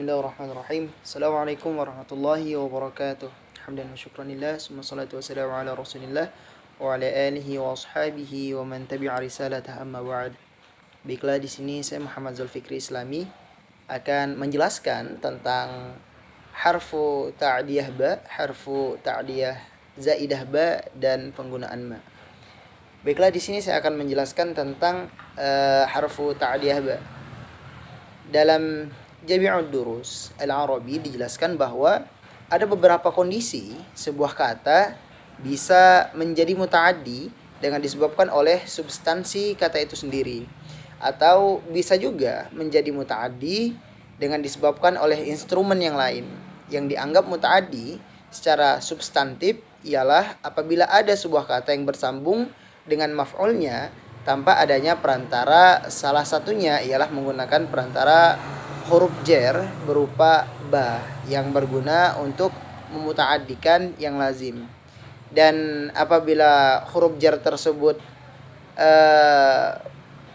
Bismillahirrahmanirrahim. Assalamualaikum warahmatullahi wabarakatuh. Hamdan wa syukranillah, summa salatu wassalamu ala rasulillah wa ala alihi wa ashabihi wa man tabi'a risalatah amma ba'd. Baiklah, di sini saya Muhammad Zulfikri Islami akan menjelaskan tentang harfu ta'diyah ba, harfu ta'diyah zaidah ba, dan penggunaan ma. Baiklah, di sini saya akan menjelaskan tentang harfu ta'diyah ba. Dalam Jami'ud Durus Al-Arabi dijelaskan bahwa ada beberapa kondisi sebuah kata bisa menjadi muta'addi dengan disebabkan oleh substansi kata itu sendiri, atau bisa juga menjadi muta'addi dengan disebabkan oleh instrumen yang lain. Yang dianggap muta'addi secara substantif ialah apabila ada sebuah kata yang bersambung dengan maf'ulnya tanpa adanya perantara, salah satunya ialah menggunakan perantara huruf jar berupa ba yang berguna untuk memuta'addikan yang lazim. Dan apabila huruf jar tersebut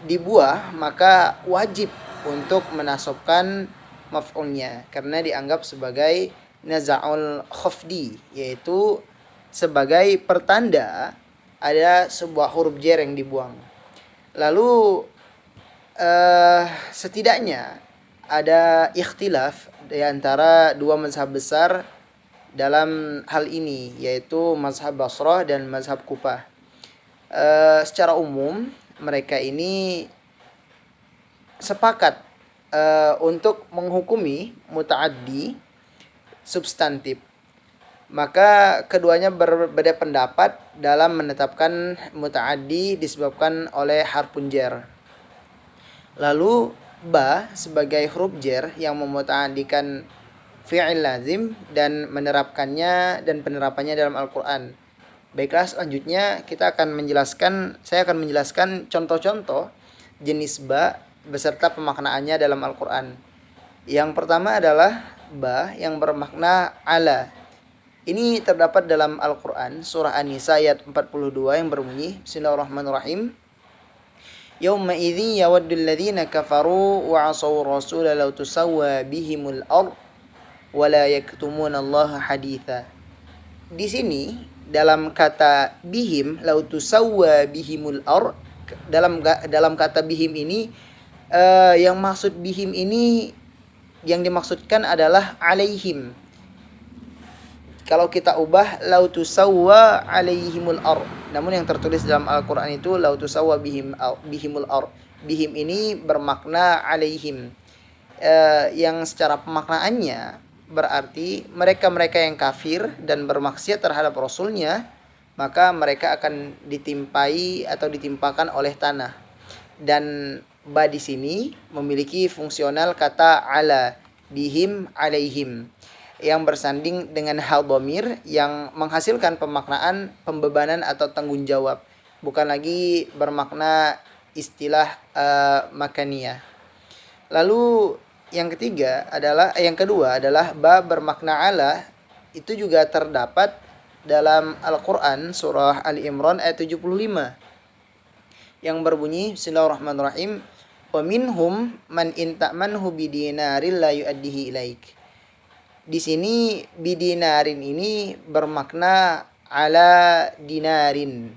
dibuah, maka wajib untuk menasobkan maf'ulnya karena dianggap sebagai naza'ul khafdi, yaitu sebagai pertanda ada sebuah huruf jar yang dibuang. Lalu setidaknya ada ikhtilaf di antara dua mazhab besar dalam hal ini, yaitu mazhab Basrah dan mazhab Kufah. Secara umum mereka ini sepakat untuk menghukumi muta'addi substantif. Maka keduanya berbeda pendapat dalam menetapkan muta'addi disebabkan oleh harfun jar. Lalu ba sebagai huruf jar yang memuta'addikan fi'il lazim dan menerapkannya dan penerapannya dalam Al-Qur'an. Baiklah, selanjutnya saya akan menjelaskan contoh-contoh jenis ba beserta pemaknaannya dalam Al-Qur'an. Yang pertama adalah ba yang bermakna ala. Ini terdapat dalam Al-Qur'an surah An-Nisa ayat 42 yang berbunyi Bismillahirrahmanirrahim. Yawma idzi yawaddul ladzina kafaru wa 'asaw rasula law tusawwa bihimul ard wa la yaktumuna Allah haditha. Di sini dalam kata bihim, law tusawwa bihimul ard, dalam kata bihim ini yang maksud bihim ini yang dimaksudkan adalah alaihim. Kalau kita ubah lau tusawwa alaihimul ard, namun yang tertulis dalam Al-Qur'an itu lau tusawwa bihimul ard. Bihim ini bermakna alaihim, yang secara pemaknaannya berarti mereka-mereka yang kafir dan bermaksiat terhadap rasulnya, maka mereka akan ditimpai atau ditimpakan oleh tanah. Dan ba di sini memiliki fungsional kata ala, bihim alaihim, yang bersanding dengan hal dhamir yang menghasilkan pemaknaan pembebanan atau tanggung jawab, bukan lagi bermakna istilah makaniyah. Lalu yang kedua adalah ba bermakna ala. Itu juga terdapat dalam Al-Qur'an surah Ali Imran ayat 75 yang berbunyi Bismillahirrahmanirrahim, wa minhum man in ta'manhu bidinarin la yu'addihi ilaik. Di sini bidinarin ini bermakna ala dinarin,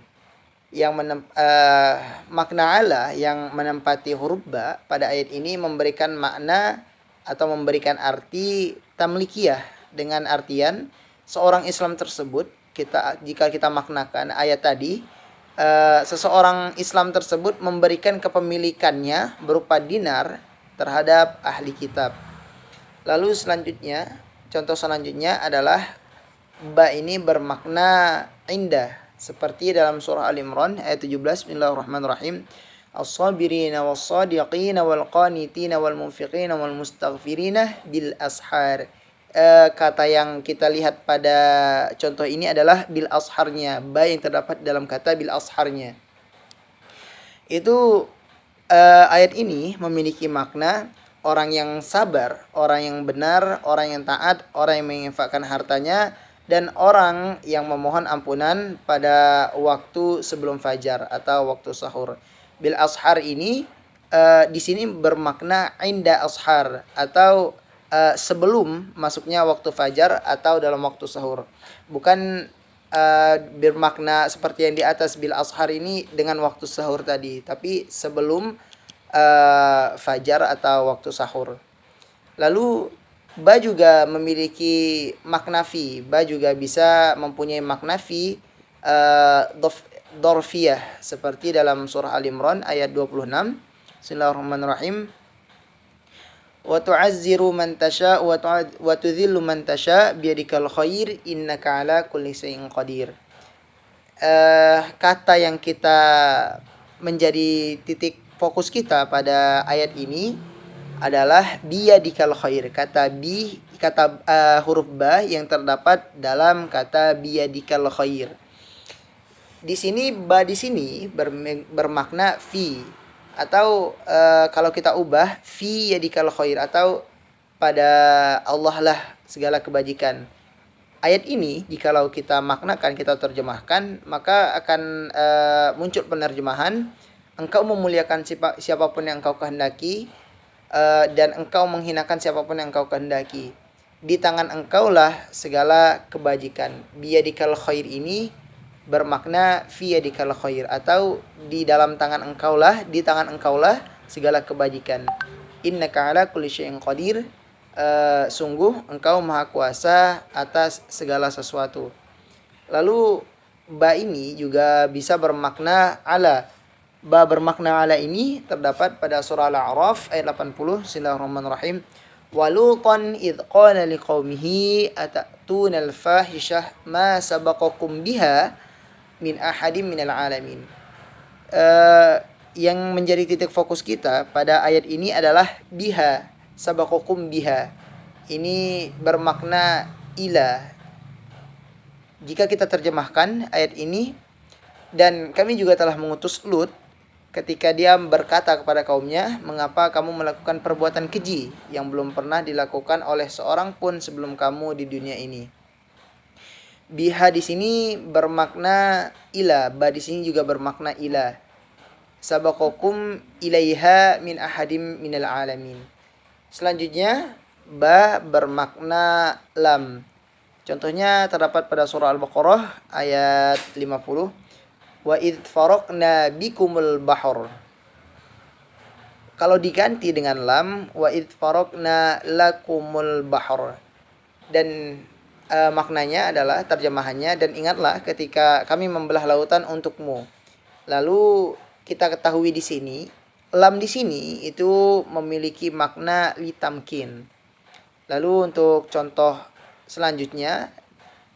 yang makna ala yang menempati huruf ba pada ayat ini memberikan makna atau memberikan arti tamlikiyah, dengan artian seorang Islam tersebut, jika kita maknakan ayat tadi, seseorang Islam tersebut memberikan kepemilikannya berupa dinar terhadap ahli kitab. Lalu contoh selanjutnya adalah ba ini bermakna indah, seperti dalam surah Al-Imran ayat 17 Bismillahirrahmanirrahim, as-sabirina was-sadiqina wal-qanitina wal-munfiqina wal-mustaghfirina bil ashar. Kata yang kita lihat pada contoh ini adalah bil asharnya, ba yang terdapat dalam kata bil asharnya. Itu ayat ini memiliki makna orang yang sabar, orang yang benar, orang yang taat, orang yang menginfakkan hartanya, dan orang yang memohon ampunan pada waktu sebelum fajar atau waktu sahur. Bil ashar ini di sini bermakna inda ashar atau sebelum masuknya waktu fajar atau dalam waktu sahur. Bukan bermakna seperti yang di atas bil ashar ini dengan waktu sahur tadi, tapi sebelum fajar atau waktu sahur. Lalu ba juga memiliki makna fi. Ba juga bisa mempunyai makna fi dorfiyah seperti dalam surah Al-Imran ayat 26. Bismillahirrahmanirrahim. Wa tu'azziru man tasha wa tudhillu man tasha biyadikal khair innaka ala kulli syai'in qadir. Kata yang kita menjadi titik fokus kita pada ayat ini adalah biyadikal khair. Kata huruf ba yang terdapat dalam kata biyadikal khair. Di sini ba di sini bermakna fi, atau kalau kita ubah fi yadikal khair, atau pada Allah lah segala kebajikan. Ayat ini jikalau kita maknakan, kita terjemahkan, maka akan muncul penerjemahan engkau memuliakan siapapun yang engkau kehendaki, dan engkau menghinakan siapapun yang engkau kehendaki. Di tangan engkaulah segala kebajikan. Biyadikal khair ini bermakna fi yadikal khair, atau di dalam tangan engkaulah, di tangan engkaulah segala kebajikan. Innaka ala kulli syai'in qadir. Sungguh engkau maha kuasa atas segala sesuatu. Lalu ba ini juga bisa bermakna ala. Ba bermakna ala ini terdapat pada surah Al-A'raf ayat 80. Bismillahirrahmanirrahim. Walutan idh qala liqaumihi atatuna al-fahishah ma sabaqakum biha min ahadim minal alamin. Yang menjadi titik fokus kita pada ayat ini adalah biha, sabaqakum biha. Ini bermakna ila. Jika kita terjemahkan ayat ini, dan kami juga telah mengutus Lut ketika dia berkata kepada kaumnya, mengapa kamu melakukan perbuatan keji yang belum pernah dilakukan oleh seorang pun sebelum kamu di dunia ini. Biha di sini bermakna ila, ba di sini juga bermakna ila. Sabaqakum ilaiha min ahadim minal alamin. Selanjutnya ba bermakna lam. Contohnya terdapat pada surah Al-Baqarah ayat 50. Wa idh faraqna bikumul bahr. Kalau diganti dengan lam, wa idh faraqna lakumul bahr. Dan maknanya adalah, terjemahannya, dan ingatlah ketika kami membelah lautan untukmu. Lalu kita ketahui di sini, lam di sini itu memiliki makna litamkin. Lalu untuk contoh selanjutnya,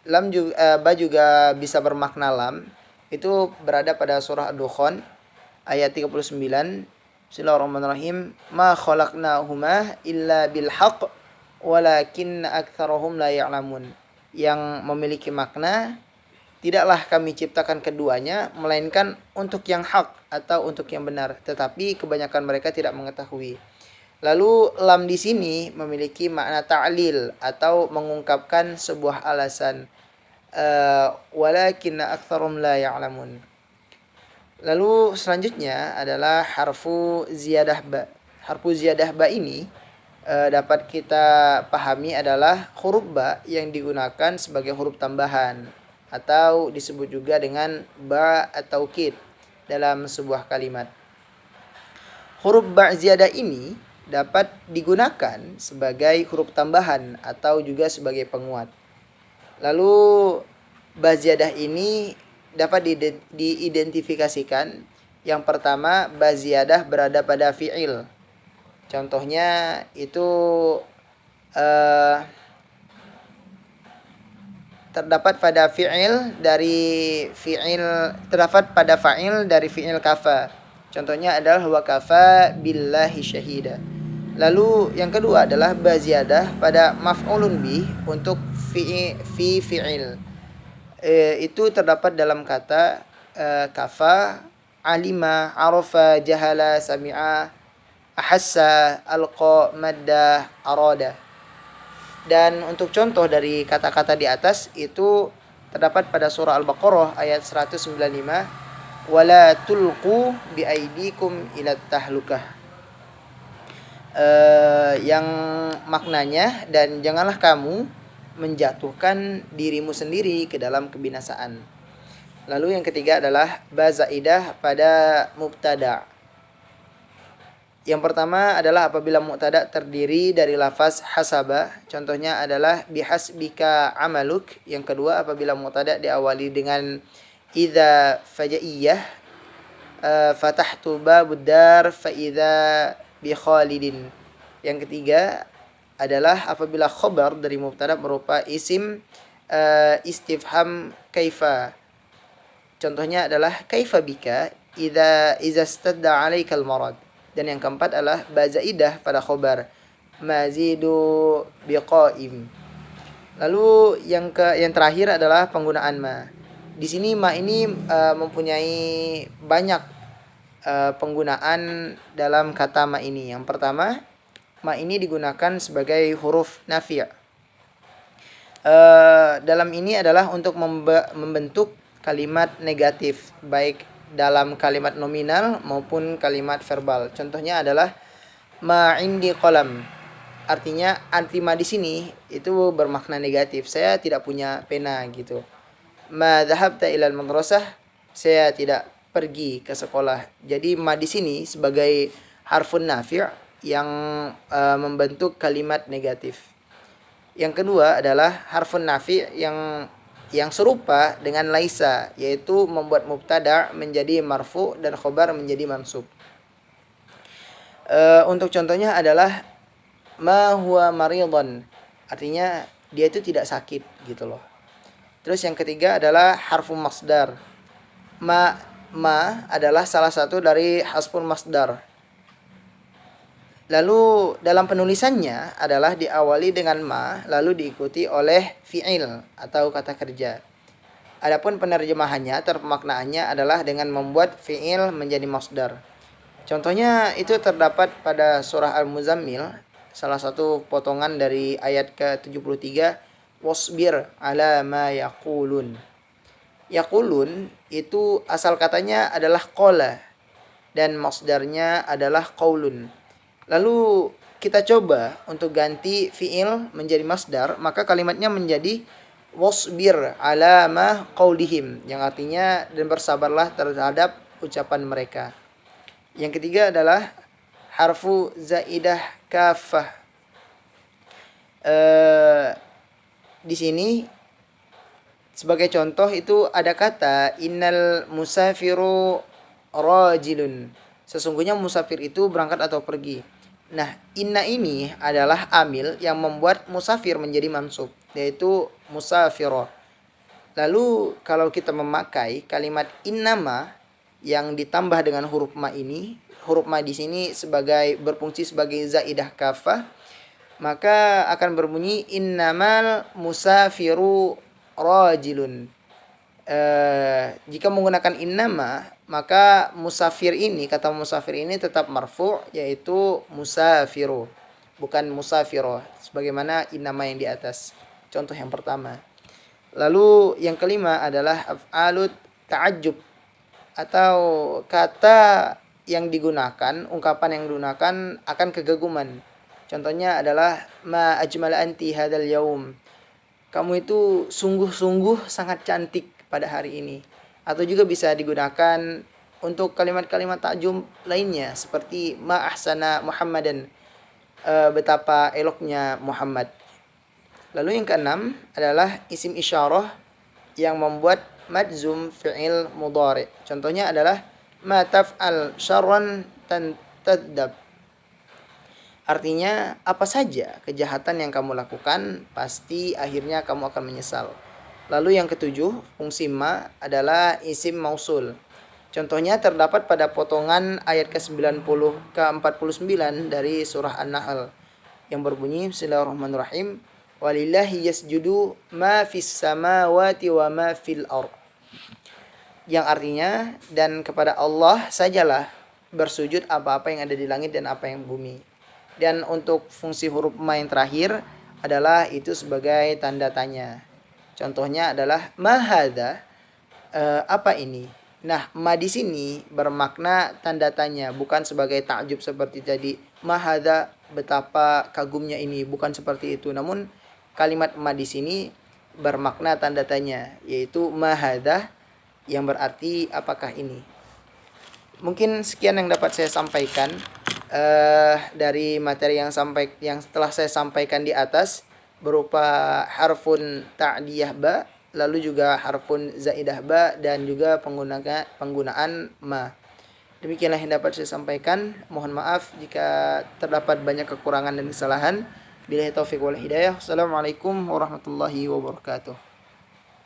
lam juga, ba juga bisa bermakna lam. Itu berada pada surah Ad-Dukhan ayat 39. Bismillahirrahmanirrahim. Ma khalaqnahuma illa bil haqq walakinna aktsarahum la ya'lamun. Yang memiliki makna, tidaklah kami ciptakan keduanya melainkan untuk yang hak atau untuk yang benar, tetapi kebanyakan mereka tidak mengetahui. Lalu lam di sini memiliki makna ta'lil atau mengungkapkan sebuah alasan. Walakinna aktsarum la ya'lamun. Lalu selanjutnya adalah harfu ziyadah ba. Harfu ziyadah ba ini dapat kita pahami adalah huruf ba yang digunakan sebagai huruf tambahan, atau disebut juga dengan ba atau taukid dalam sebuah kalimat. Huruf ba ziyadah ini dapat digunakan sebagai huruf tambahan atau juga sebagai penguat. Lalu ba ziyadah ini dapat diidentifikasikan. Yang pertama, ba ziyadah berada pada fi'il. Contohnya itu terdapat pada fa'il dari fi'il kafa. Contohnya adalah wa kafa billahi syahida. Lalu yang kedua adalah ba ziyadah pada maf'ulun bih untuk fi'il. Itu terdapat dalam kata kafa, alima, arafa, jahala, sami'a, ahassa, alqa, madda, arada. Dan untuk contoh dari kata-kata di atas itu terdapat pada surah Al-Baqarah ayat 195, wala tulqu biaidikum ila tahlukah. yang maknanya, dan janganlah kamu menjatuhkan dirimu sendiri ke dalam kebinasaan. Lalu yang ketiga adalah ba zaidah pada mubtada. Yang pertama adalah apabila mubtada terdiri dari lafaz hasaba, contohnya adalah bihasbika amaluk. Yang kedua apabila mubtada diawali dengan idza fajaiyah, fatahtu babud dar fa idza bi khalidin. Yang ketiga adalah apabila khobar dari mubtada berupa isim istifham kaifa. Contohnya adalah kaifa bika iza stadda 'alaikal marad. Dan yang keempat adalah ba zaidah pada khobar mazidu biqaim. Lalu yang terakhir adalah penggunaan ma. Di sini ma ini mempunyai banyak penggunaan dalam kata ma ini. Yang pertama, ma ini digunakan sebagai huruf nafi'. Dalam ini adalah untuk membentuk kalimat negatif, baik dalam kalimat nominal maupun kalimat verbal. Contohnya adalah ma indi qalam. Artinya arti ma di sini itu bermakna negatif. Saya tidak punya pena gitu. Ma dhahabta ilal madrasah, saya tidak pergi ke sekolah. Jadi ma di sini sebagai harfun nafi' yang membentuk kalimat negatif. Yang kedua adalah harfun nafi' yang serupa dengan laisa, yaitu membuat mubtada menjadi marfu dan khobar menjadi mansub. Untuk contohnya adalah ma huwa maridun, artinya dia itu tidak sakit gitu loh. Terus yang ketiga adalah harfu masdar. Ma adalah salah satu dari hasful masdar. Lalu dalam penulisannya adalah diawali dengan ma, lalu diikuti oleh fi'il atau kata kerja. Adapun penerjemahannya, terpemaknaannya adalah dengan membuat fi'il menjadi masdar. Contohnya itu terdapat pada surah Al-Muzammil, salah satu potongan dari ayat ke-73, wasbir ala ma yaqulun. Yaqulun itu asal katanya adalah qala dan masdarnya adalah qaulun. Lalu kita coba untuk ganti fi'il menjadi masdar, maka kalimatnya menjadi wasbir ala ma qaulihim, yang artinya dan bersabarlah terhadap ucapan mereka. Yang ketiga adalah harfu zaidah kafah. Di sini sebagai contoh itu ada kata innal musafiru rajilun. Sesungguhnya musafir itu berangkat atau pergi. Nah, inna ini adalah amil yang membuat musafir menjadi mansub, yaitu musafiro. Lalu kalau kita memakai kalimat innama yang ditambah dengan huruf ma ini, huruf ma di sini berfungsi sebagai zaidah kafah, maka akan berbunyi innamal musafiru rajilun. Jika menggunakan innama, maka kata musafir ini tetap marfu, yaitu musafiru, bukan musafiro, sebagaimana innama yang di atas contoh yang pertama. Lalu yang kelima adalah af'alut ta'ajjub, atau kata yang digunakan, ungkapan yang digunakan akan kegaguman. Contohnya adalah ma ajmala anti hadzal yaum. Kamu itu sungguh-sungguh sangat cantik pada hari ini. Atau juga bisa digunakan untuk kalimat-kalimat ta'jub lainnya seperti ma ahsana Muhammadan, betapa eloknya Muhammad. Lalu yang keenam adalah isim isyarah yang membuat majzum fi'il mudhari. Contohnya adalah ma taf'al syarran tadab. Artinya apa saja kejahatan yang kamu lakukan pasti akhirnya kamu akan menyesal. Lalu yang ketujuh, fungsi ma adalah isim mausul. Contohnya terdapat pada potongan ayat ke-49 dari surah An-Nahl yang berbunyi Bismillahirrahmanirrahim, walillahi yasjudu ma fis samawati wa ma fil ardh. Yang artinya, dan kepada Allah sajalah bersujud apa-apa yang ada di langit dan apa yang bumi. Dan untuk fungsi huruf ma yang terakhir adalah itu sebagai tanda tanya. Contohnya adalah ma hadza, apa ini? Nah, ma di sini bermakna tanda tanya, bukan sebagai takjub seperti tadi. Ma hadza, betapa kagumnya ini, bukan seperti itu. Namun kalimat ma di sini bermakna tanda tanya, yaitu ma hadza, yang berarti apakah ini. Mungkin sekian yang dapat saya sampaikan dari materi yang telah saya sampaikan di atas, berupa harfun ta'diyah ba, lalu juga harfun zaidah ba, dan juga penggunaan ma. Demikianlah yang dapat saya sampaikan. Mohon maaf jika terdapat banyak kekurangan dan kesalahan. Billahi taufiq wal hidayah. Assalamualaikum warahmatullahi wabarakatuh.